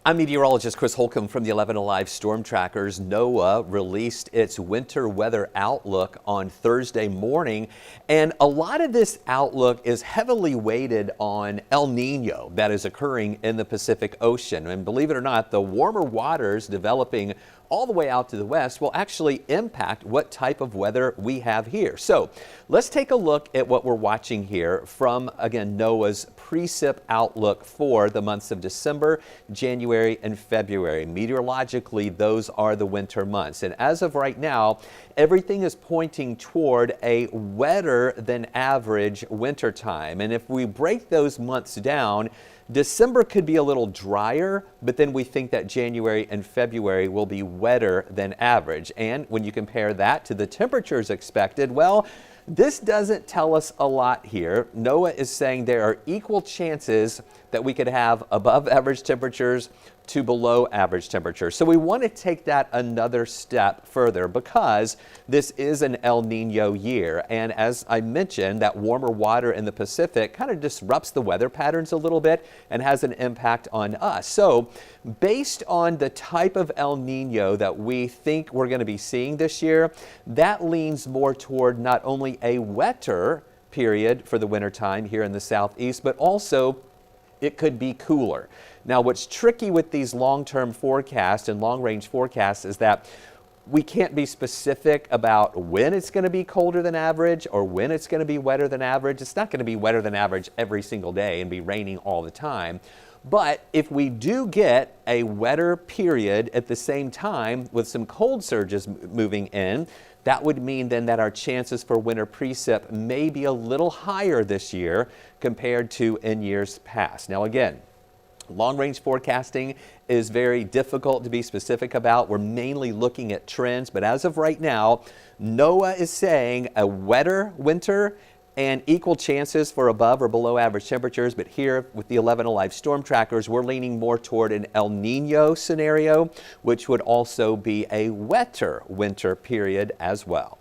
I'm meteorologist Chris Holcomb from the 11 Alive Storm Trackers. NOAA released its winter weather outlook on Thursday morning, and a lot of this outlook is heavily weighted on El Nino that is occurring in the Pacific Ocean. And believe it or not, the warmer waters developing all the way out to the west will actually impact what type of weather we have here. So let's take a look at what we're watching here from, again, NOAA's precip outlook for the months of December, January, and February. Meteorologically, those are the winter months. And as of right now, everything is pointing toward a wetter than average winter time. And if we break those months down, December could be a little drier, but then we think that January and February will be wetter than average. And when you compare that to the temperatures expected, well, this doesn't tell us a lot here. NOAA is saying there are equal chances that we could have above average temperatures to below average temperatures. So we want to take that another step further because this is an El Nino year. And as I mentioned, that warmer water in the Pacific kind of disrupts the weather patterns a little bit and has an impact on us. So based on the type of El Nino that we think we're going to be seeing this year, that leans more toward not only a wetter period for the wintertime here in the southeast, but also it could be cooler. Now, what's tricky with these long-term forecasts and long-range forecasts is that we can't be specific about when it's going to be colder than average or when it's going to be wetter than average. It's not going to be wetter than average every single day and be raining all the time. But if we do get a wetter period at the same time with some cold surges moving in, that would mean then that our chances for winter precip may be a little higher this year compared to in years past. Now again, long-range forecasting is very difficult to be specific about. We're mainly looking at trends, but as of right now, NOAA is saying a wetter winter and equal chances for above or below average temperatures. But here with the 11 Alive Storm Trackers, we're leaning more toward an El Nino scenario, which would also be a wetter winter period as well.